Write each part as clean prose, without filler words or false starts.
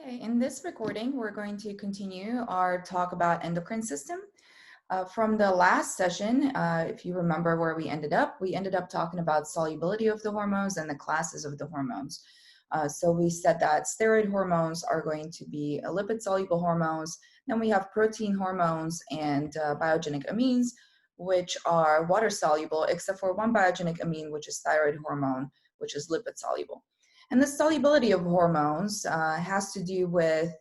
Okay, in this recording, we're going to continue our talk about endocrine system. From the last session, if you remember where we ended up talking about solubility of the hormones and the classes of the hormones. So we said that steroid hormones are going to be lipid-soluble hormones. Then we have protein hormones and biogenic amines, which are water-soluble, except for one biogenic amine, which is thyroid hormone, which is lipid-soluble. And the solubility of hormones has to do with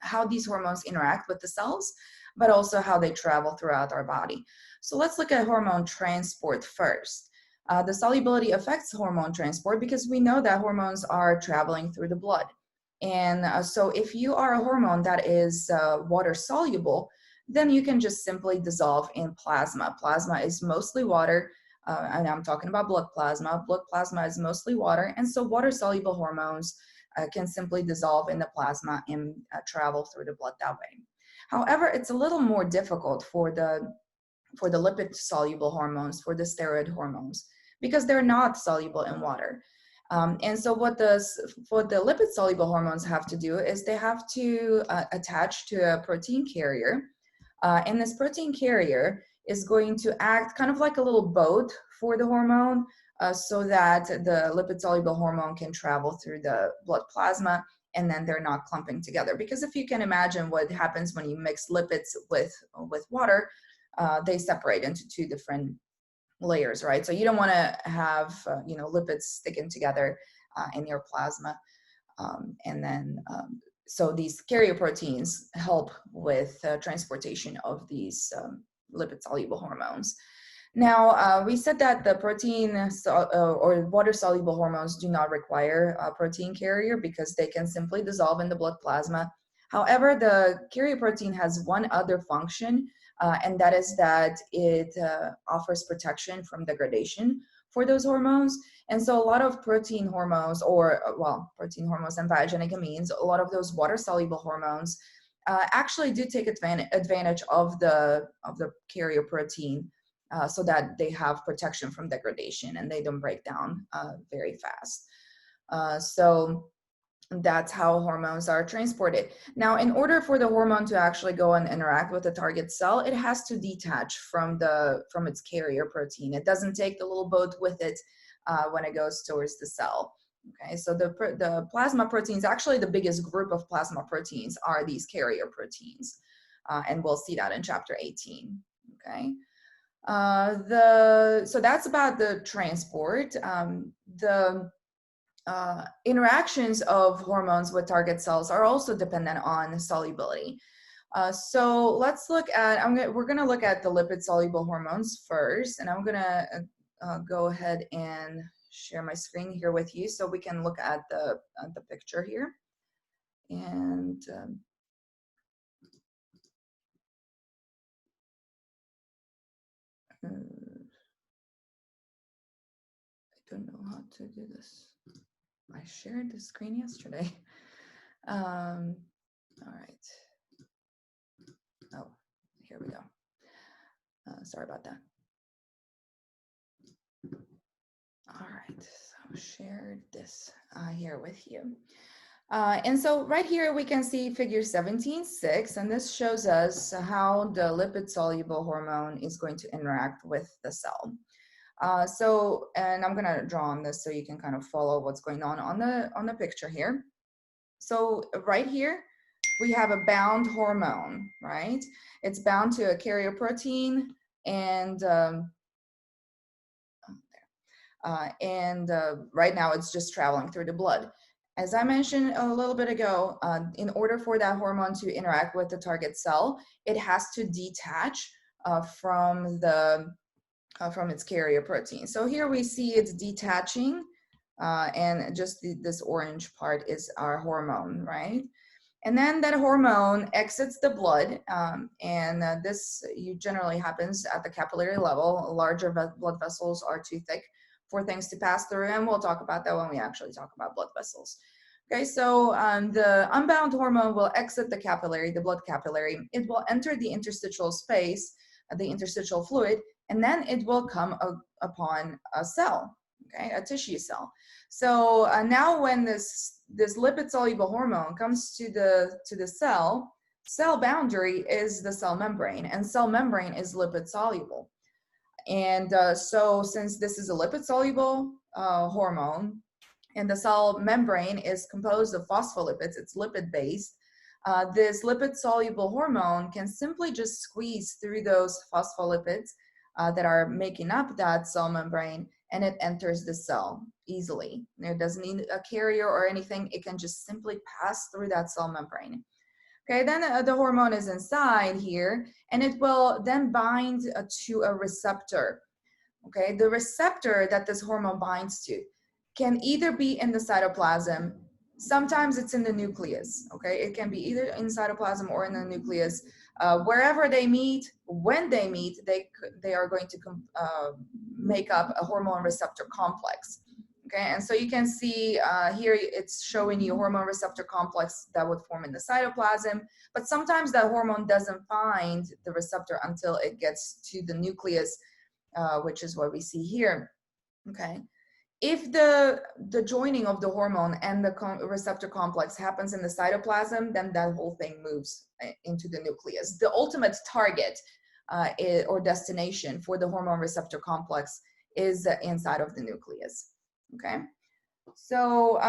how these hormones interact with the cells, but also how they travel throughout our body. So let's look at hormone transport first. The solubility affects hormone transport because we know that hormones are traveling through the blood. And so if you are a hormone that is water soluble, then you can just simply dissolve in plasma. Plasma is mostly water. And I'm talking about blood plasma. Blood plasma is mostly water, and so water-soluble hormones can simply dissolve in the plasma and travel through the blood that way. However, it's a little more difficult for the lipid-soluble hormones, for the steroid hormones, because they're not soluble in water. And so what the lipid-soluble hormones have to do is they have to attach to a protein carrier, and this protein carrier is going to act kind of like a little boat for the hormone, so that the lipid-soluble hormone can travel through the blood plasma, and then they're not clumping together. Because if you can imagine what happens when you mix lipids with water, they separate into two different layers, right? So you don't want to have lipids sticking together in your plasma, so these carrier proteins help with transportation of these lipid-soluble hormones. Now, we said that the protein or water-soluble hormones do not require a protein carrier because they can simply dissolve in the blood plasma. However, the carrier protein has one other function, and that is that it offers protection from degradation for those hormones. And so a lot of protein hormones, protein hormones and biogenic amines, a lot of those water-soluble hormones actually do take advantage of the carrier protein, so that they have protection from degradation and they don't break down very fast. So that's how hormones are transported. Now, in order for the hormone to actually go and interact with the target cell, it has to detach from its carrier protein. It doesn't take the little boat with it when it goes towards the cell. Okay, so the plasma proteins, actually the biggest group of plasma proteins are these carrier proteins, and we'll see that in chapter 18. Okay. So that's about the transport. The interactions of hormones with target cells are also dependent on solubility. So let's look at, we're going to look at the lipid-soluble hormones first, and I'm going to go ahead and share my screen here with you so we can look at the picture here. And I don't know how to do this. I shared the screen yesterday. All right. Oh, here we go. Sorry about that. All right, so shared this here with you. And so right here we can see figure 17.6, and this shows us how the lipid-soluble hormone is going to interact with the cell. And I'm gonna draw on this so you can kind of follow what's going on the picture here. So right here, we have a bound hormone, right? It's bound to a carrier protein, and right now it's just traveling through the blood. As I mentioned a little bit ago, in order for that hormone to interact with the target cell, it has to detach from its carrier protein. So here we see it's detaching, and just this orange part is our hormone, right? And then that hormone exits the blood, and this generally happens at the capillary level. Larger blood vessels are too thick for things to pass through, and we'll talk about that when we actually talk about blood vessels. Okay, so the unbound hormone will exit the capillary, the blood capillary. It will enter the interstitial space, the interstitial fluid, and then it will come upon a cell. okay, a tissue cell. So now when this lipid soluble hormone comes to the cell boundary is the cell membrane, and cell membrane is lipid soluble. And so since this is a lipid soluble hormone, and the cell membrane is composed of phospholipids, it's lipid based, this lipid soluble hormone can simply just squeeze through those phospholipids that are making up that cell membrane, and it enters the cell easily. It doesn't need a carrier or anything. It can just simply pass through that cell membrane. Okay, then the hormone is inside here, and it will then bind to a receptor. Okay, the receptor that this hormone binds to can either be in the cytoplasm. Sometimes it's in the nucleus. Okay, it can be either in cytoplasm or in the nucleus. Wherever they meet, when they meet, they are going to make up a hormone receptor complex. Okay, and so you can see here it's showing you hormone receptor complex that would form in the cytoplasm, but sometimes that hormone doesn't find the receptor until it gets to the nucleus, which is what we see here. Okay, if the joining of the hormone and the receptor complex happens in the cytoplasm, then that whole thing moves into the nucleus. The ultimate target or destination for the hormone receptor complex is inside of the nucleus. Okay, so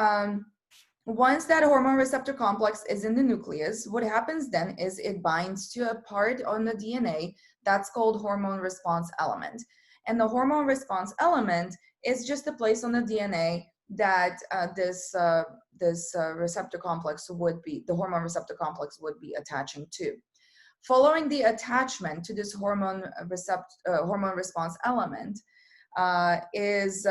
once that hormone receptor complex is in the nucleus, what happens then is it binds to a part on the DNA that's called hormone response element. And the hormone response element is just a place on the DNA that this receptor complex would be, the hormone receptor complex would be attaching to. Following the attachment to this hormone response element is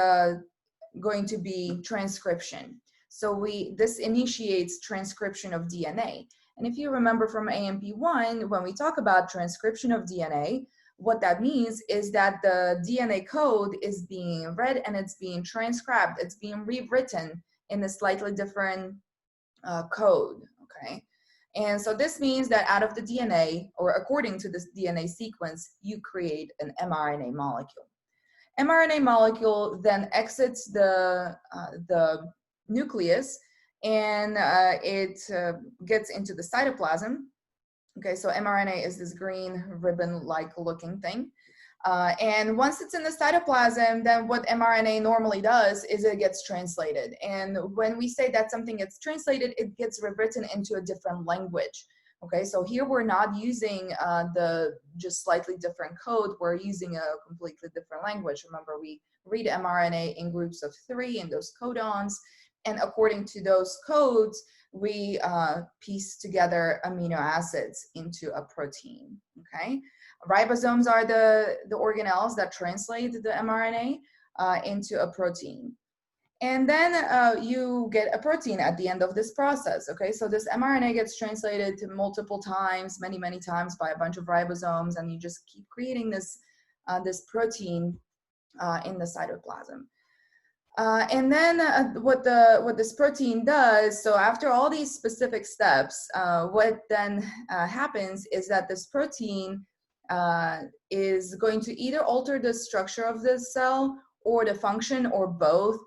going to be transcription. So this initiates transcription of DNA. And if you remember from AMP1, when we talk about transcription of DNA, what that means is that the DNA code is being read and it's being transcribed. It's being rewritten in a slightly different code, okay? And so this means that out of the DNA, or according to this DNA sequence, you create an mRNA molecule. mRNA molecule then exits the nucleus, and it gets into the cytoplasm. Okay, so mRNA is this green ribbon-like looking thing. And once it's in the cytoplasm, then what mRNA normally does is it gets translated. And when we say that something gets translated, it gets rewritten into a different language. Okay, so here we're not using the just slightly different code, we're using a completely different language. Remember, we read mRNA in groups of 3 in those codons, and according to those codes, we piece together amino acids into a protein, okay? Ribosomes are the organelles that translate the mRNA into a protein. And then you get a protein at the end of this process, okay? So this mRNA gets translated to multiple times, many, many times by a bunch of ribosomes, and you just keep creating this, this protein in the cytoplasm. And then what this protein does, so after all these specific steps, what then happens is that this protein is going to either alter the structure of the cell or the function or both.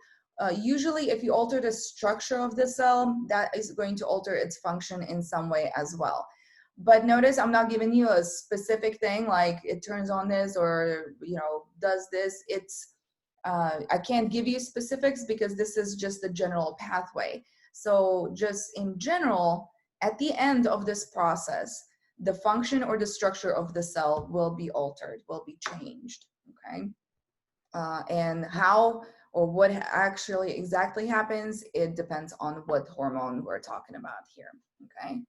Usually if you alter the structure of the cell, that is going to alter its function in some way as well. But notice I'm not giving you a specific thing like it turns on this or, you know, does this. It's I can't give you specifics because this is just the general pathway. So just in general, at the end of this process, the function or the structure of the cell will be altered, will be changed, okay? And how or what actually exactly happens, it depends on what hormone we're talking about here, okay?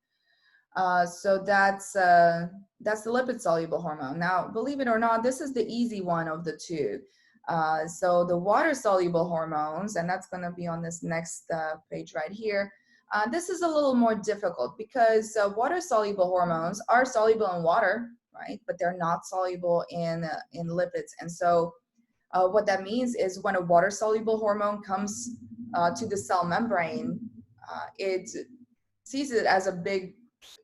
So that's the lipid soluble hormone. Now, believe it or not, this is the easy one of the two. So the water soluble hormones, and that's going to be on this next page right here. This is a little more difficult because water soluble hormones are soluble in water, right? But they're not soluble in lipids. And so what that means is when a water soluble hormone comes to the cell membrane, it sees it as a big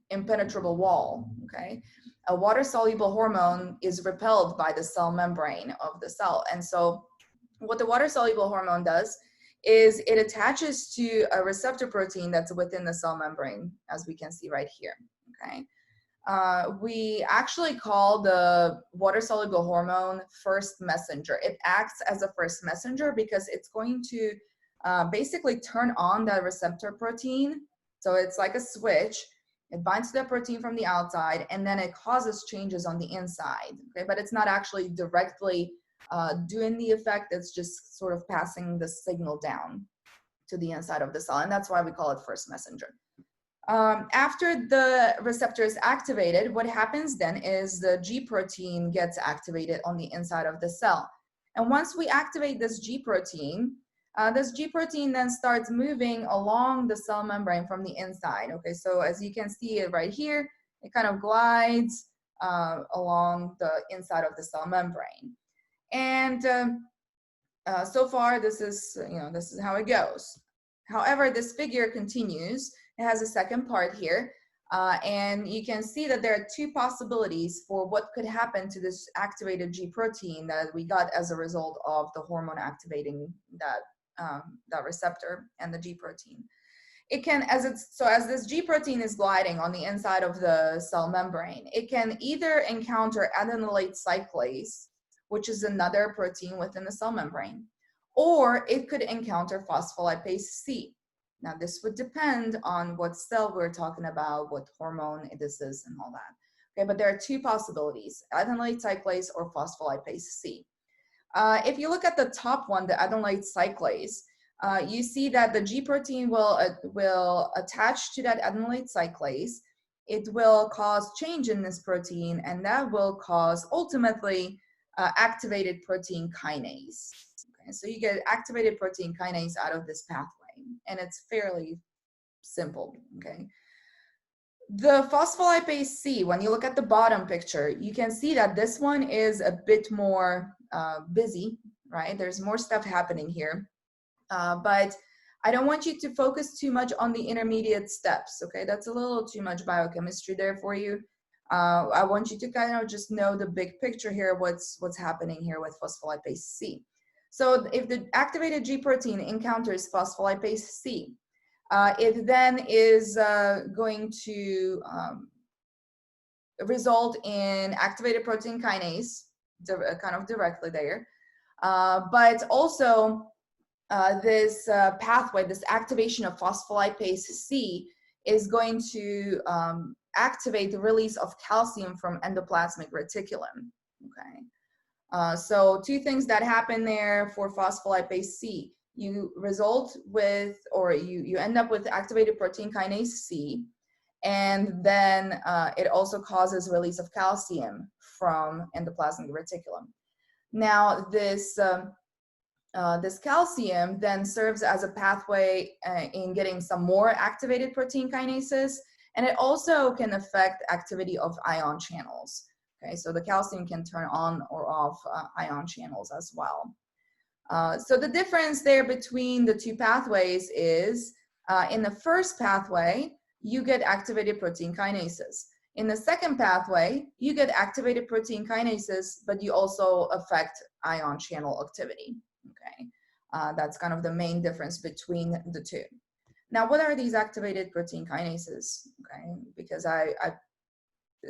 impenetrable wall, okay? A water soluble hormone is repelled by the cell membrane of the cell. And so what the water-soluble hormone does is it attaches to a receptor protein that's within the cell membrane, as we can see right here, okay? We actually call the water-soluble hormone first messenger. It acts as a first messenger because it's going to basically turn on that receptor protein. So it's like a switch. It binds to the protein from the outside, and then it causes changes on the inside, okay? But it's not actually directly doing the effect. It's just sort of passing the signal down to the inside of the cell, and that's why we call it first messenger. After the receptor is activated, what happens then is the G protein gets activated on the inside of the cell. And once we activate this G protein then starts moving along the cell membrane from the inside. Okay, so as you can see it right here, it kind of glides along the inside of the cell membrane. And so far, this is how it goes. However, this figure continues. It has a second part here, and you can see that there are two possibilities for what could happen to this activated G protein that we got as a result of the hormone activating that receptor and the G protein. It can, as this G protein is gliding on the inside of the cell membrane, it can either encounter adenylate cyclase, which is another protein within the cell membrane, or it could encounter phospholipase C. Now, this would depend on what cell we're talking about, what hormone this is, and all that. Okay, but there are two possibilities, adenylate cyclase or phospholipase C. If you look at the top one, the adenylate cyclase, you see that the G protein will attach to that adenylate cyclase. It will cause change in this protein, and that will cause ultimately activated protein kinase. Okay, so you get activated protein kinase out of this pathway, and it's fairly simple. Okay. The phospholipase C, when you look at the bottom picture, you can see that this one is a bit more busy, right? There's more stuff happening here, but I don't want you to focus too much on the intermediate steps, okay? That's a little too much biochemistry there for you. I want you to kind of just know the big picture here, what's happening here with phospholipase C. So if the activated G protein encounters phospholipase C, it then is going to result in activated protein kinase, kind of directly there. But also this pathway, this activation of phospholipase C is going to activate the release of calcium from endoplasmic reticulum, okay? So two things that happen there for phospholipase C. You result with, or you end up with activated protein kinase C, and then it also causes release of calcium from endoplasmic reticulum. Now, this calcium then serves as a pathway in getting some more activated protein kinases, and it also can affect activity of ion channels. Okay, so the calcium can turn on or off ion channels as well. So the difference there between the two pathways is in the first pathway, you get activated protein kinases. In the second pathway, you get activated protein kinases, but you also affect ion channel activity. Okay, that's kind of the main difference between the two. Now, what are these activated protein kinases? Okay, because I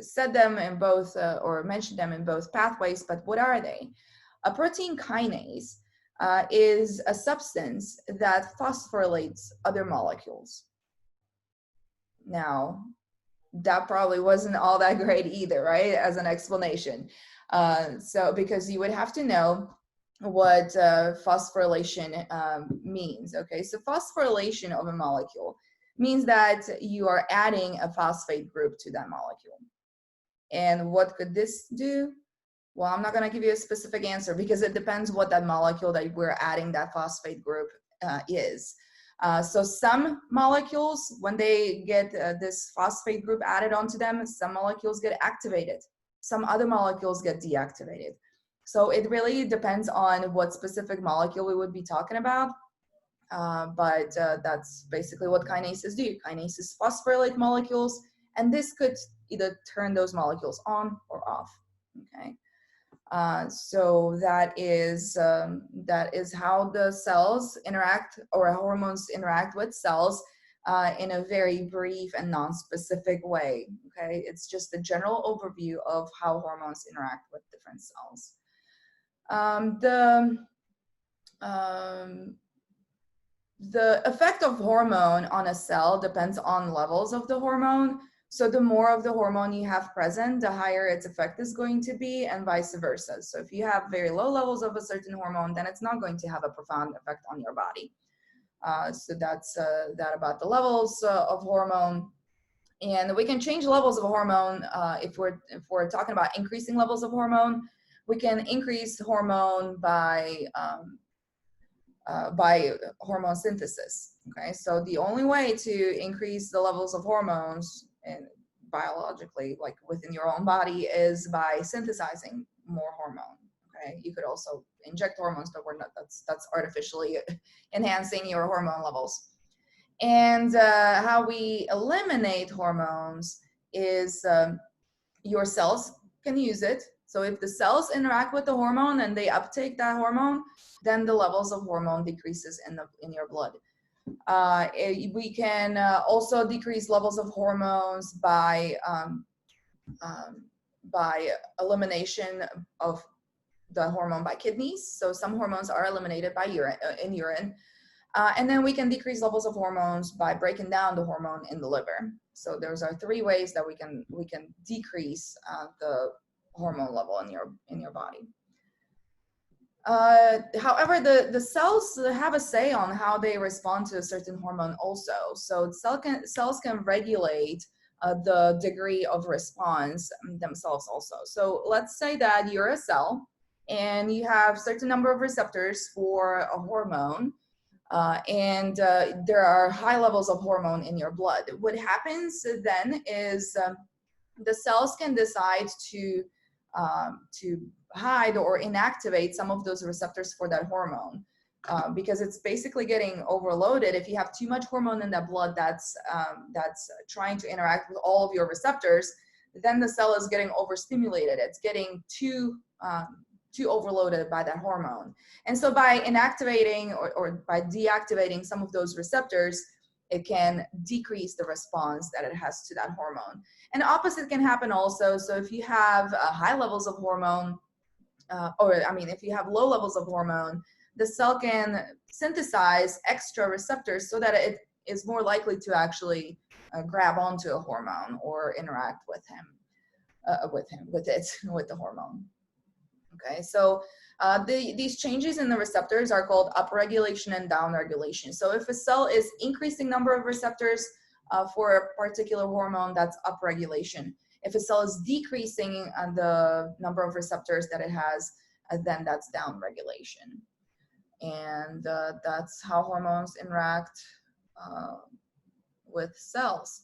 said them in both or mentioned them in both pathways, but what are they? A protein kinase is a substance that phosphorylates other molecules. Now, that probably wasn't all that great either, right, as an explanation. So because you would have to know what phosphorylation means. Okay, so phosphorylation of a molecule means that you are adding a phosphate group to that molecule. And what could this do? Well, I'm not going to give you a specific answer because it depends what that molecule that we're adding that phosphate group is. So some molecules, when they get this phosphate group added onto them, some molecules get activated. Some other molecules get deactivated. So it really depends on what specific molecule we would be talking about. But that's basically what kinases do. Kinases phosphorylate molecules, and this could either turn those molecules on or off. Okay. So that is how the cells interact, or hormones interact with cells, in a very brief and non-specific way. Okay, it's just a general overview of how hormones interact with different cells. The effect of hormone on a cell depends on levels of the hormone. So the more of the hormone you have present, the higher its effect is going to be, and vice versa. So if you have very low levels of a certain hormone, then it's not going to have a profound effect on your body. So that's that about the levels of hormone. And we can change levels of hormone if we're talking about increasing levels of hormone. We can increase hormone by hormone synthesis. Okay, so the only way to increase the levels of hormones and biologically, like within your own body, is by synthesizing more hormone. Okay, you could also inject hormones, but we're not. That's artificially enhancing your hormone levels. And how we eliminate hormones is your cells can use it. So if the cells interact with the hormone and they uptake that hormone, then the levels of hormone decreases in your blood. We can also decrease levels of hormones by elimination of the hormone by kidneys. So some hormones are eliminated by urine. And then we can decrease levels of hormones by breaking down the hormone in the liver. So those are three ways that we can decrease the hormone level in your body. However, the cells have a say on how they respond to a certain hormone also. So cells can regulate the degree of response themselves also. So let's say that you're a cell and you have a certain number of receptors for a hormone. And there are high levels of hormone in your blood. What happens then is the cells can decide to hide or inactivate some of those receptors for that hormone, because it's basically getting overloaded. If you have too much hormone in that blood that's trying to interact with all of your receptors, then the cell is getting overstimulated. It's getting too overloaded by that hormone. And so by inactivating or by deactivating some of those receptors, it can decrease the response that it has to that hormone. And the opposite can happen also. So if you have high levels of hormone, if you have low levels of hormone, the cell can synthesize extra receptors so that it is more likely to actually grab onto a hormone or interact with the hormone. Okay, so these changes in the receptors are called upregulation and downregulation. So if a cell is increasing number of receptors for a particular hormone, that's upregulation. If a cell is decreasing the number of receptors that it has, then that's downregulation. And that's how hormones interact with cells.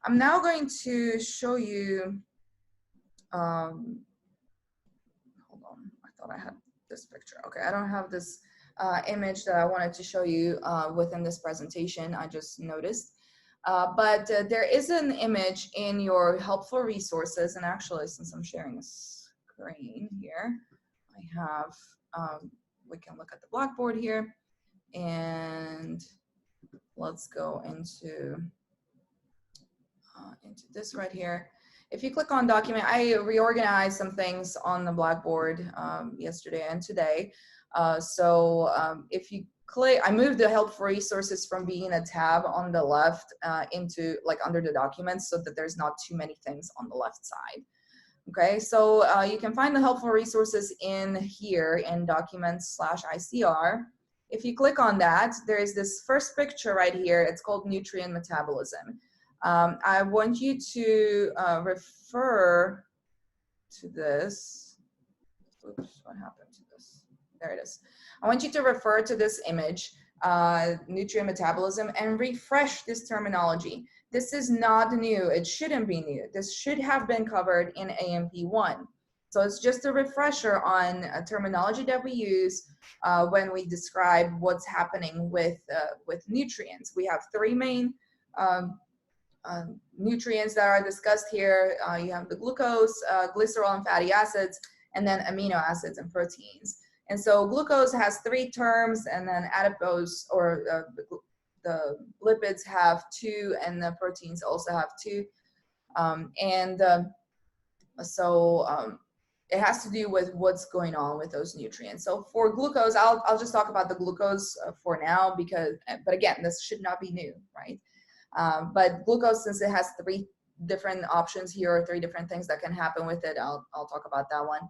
I'm now going to show you, hold on, I thought I had this picture. Okay, I don't have this image that I wanted to show you within this presentation, I just noticed. But there is an image in your helpful resources, and actually, since I'm sharing a screen here, I have, we can look at the Blackboard here, and let's go into this right here. If you click on document, I reorganized some things on the Blackboard yesterday and today. If you click, I moved the helpful resources from being a tab on the left into like under the documents so that there's not too many things on the left side. Okay, so you can find the helpful resources in here in documents/ICR. If you click on that, there's this first picture right here. It's called nutrient metabolism. I want you to refer to this. Oops, what happened to this? There it is. I want you to refer to this image, nutrient metabolism, and refresh this terminology. This is not new. It shouldn't be new. This should have been covered in AMP1. So it's just a refresher on a terminology that we use when we describe what's happening with nutrients. We have three main nutrients that are discussed here. You have the glucose, glycerol, and fatty acids. and then amino acids and proteins. And so glucose has 3 terms, and then adipose, or the lipids have 2, and the proteins also have 2. It has to do with what's going on with those nutrients. So for glucose, I'll just talk about the glucose for now, but again, this should not be new, right? But glucose, since it has 3 different options here, or 3 different things that can happen with it, I'll talk about that one.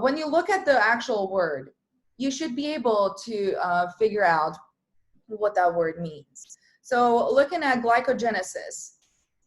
When you look at the actual word, you should be able to figure out what that word means. So looking at glycogenesis,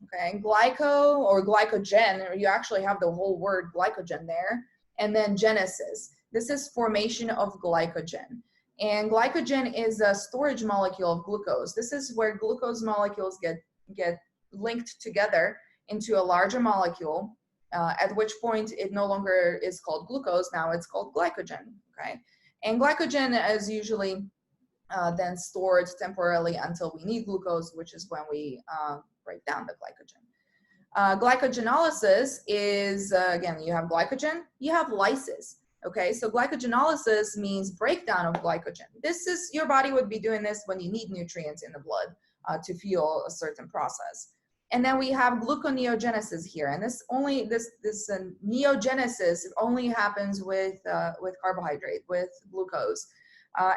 okay, glyco or glycogen, you actually have the whole word glycogen there, and then genesis. This is formation of glycogen. And glycogen is a storage molecule of glucose. This is where glucose molecules get linked together into a larger molecule, at which point it no longer is called glucose, now it's called glycogen, okay? And glycogen is usually then stored temporarily until we need glucose, which is when we break down the glycogen. Glycogenolysis is, again, you have glycogen, you have lysis. Okay, so glycogenolysis means breakdown of glycogen. This is, your body would be doing this when you need nutrients in the blood to fuel a certain process. And then we have gluconeogenesis here, and this neogenesis only happens with carbohydrate, with glucose.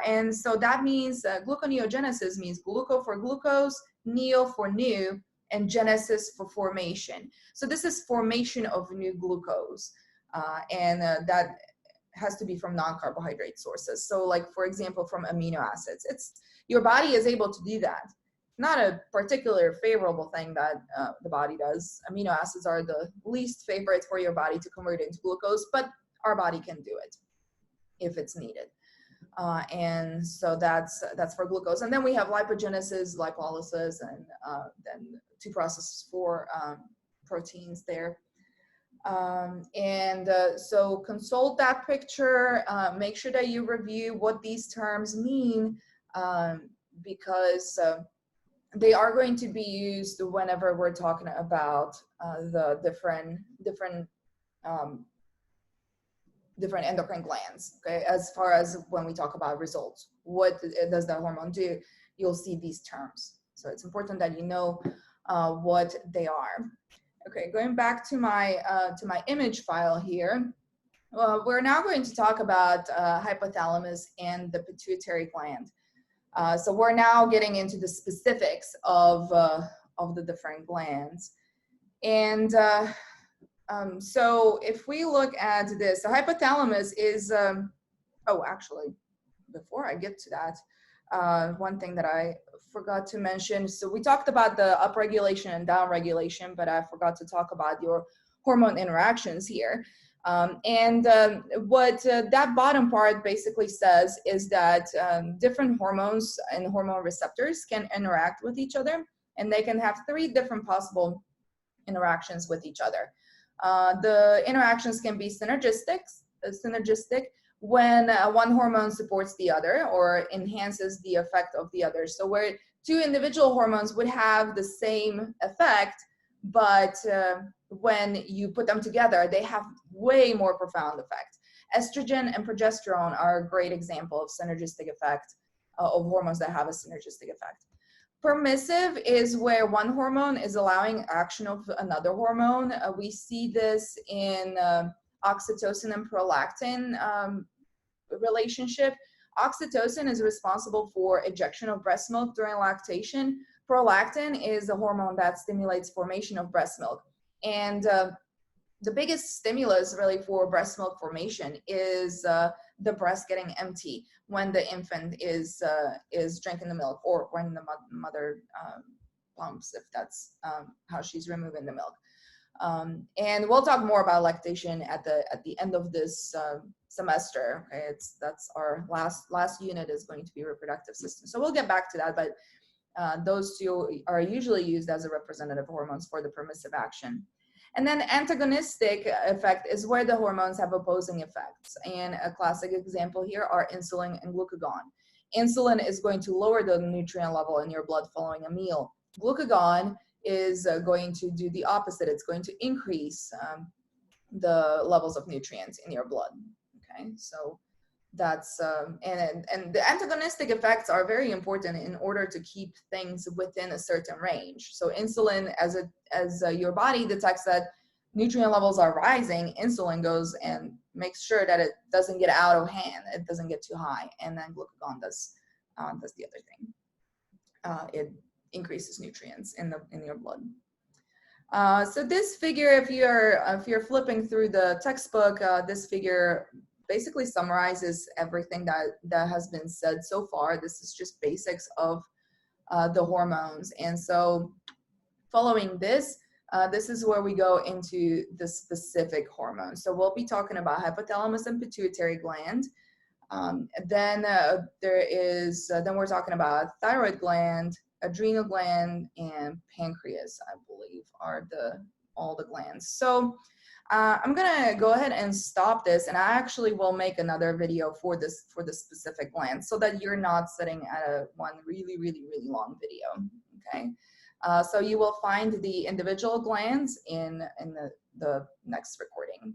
And so that means gluconeogenesis means gluco for glucose, neo for new, and genesis for formation. So this is formation of new glucose, and that has to be from non-carbohydrate sources. So like, for example, from amino acids. Your body is able to do that. Not a particular favorable thing that the body does. Amino acids are the least favorite for your body to convert into glucose, but our body can do it if it's needed. And so that's for glucose. And then we have lipogenesis, lipolysis, and then 2 processes for proteins there. So consult that picture, make sure that you review what these terms mean, because they are going to be used whenever we're talking about the different endocrine glands, okay? As far as when we talk about results, what does that hormone do? You'll see these terms. So it's important that you know what they are. Okay, going back to my image file here, we're now going to talk about hypothalamus and the pituitary gland. So we're now getting into the specifics of the different glands. And so if we look at this, the hypothalamus is, actually, before I get to that, one thing that I forgot to mention. So we talked about the upregulation and downregulation, but I forgot to talk about your hormone interactions here. What that bottom part basically says is that different hormones and hormone receptors can interact with each other, and they can have 3 different possible interactions with each other. The interactions can be synergistic when one hormone supports the other or enhances the effect of the other. So where 2 individual hormones would have the same effect, but when you put them together, they have way more profound effect. Estrogen and progesterone are a great example of synergistic effect, of hormones that have a synergistic effect. Permissive is where one hormone is allowing action of another hormone. We see this in oxytocin and prolactin relationship. Oxytocin is responsible for ejection of breast milk during lactation. Prolactin is a hormone that stimulates formation of breast milk. And the biggest stimulus really for breast milk formation is the breast getting empty when the infant is drinking the milk, or when the mother pumps, if that's how she's removing the milk. And we'll talk more about lactation at the end of this semester. Okay, that's our last unit is going to be reproductive system. So we'll get back to that, but those 2 are usually used as a representative hormones for the permissive action. And then antagonistic effect is where the hormones have opposing effects. And a classic example here are insulin and glucagon. Insulin is going to lower the nutrient level in your blood following a meal. Glucagon is going to do the opposite. It's going to increase the levels of nutrients in your blood. Okay, so that's and the antagonistic effects are very important in order to keep things within a certain range. So insulin, as your body detects that nutrient levels are rising, insulin goes and makes sure that it doesn't get out of hand, it doesn't get too high, and then glucagon does the other thing. It increases nutrients in your blood. So this figure, if you're flipping through the textbook, this figure basically summarizes everything that has been said so far. This is just basics of the hormones. And so following this, this is where we go into the specific hormones. So we'll be talking about hypothalamus and pituitary gland. Then we're talking about thyroid gland, adrenal gland, and pancreas, I believe, are all the glands. So I'm gonna go ahead and stop this, and I actually will make another video for the specific glands, so that you're not sitting at one really long video. Okay, so you will find the individual glands in the next recording.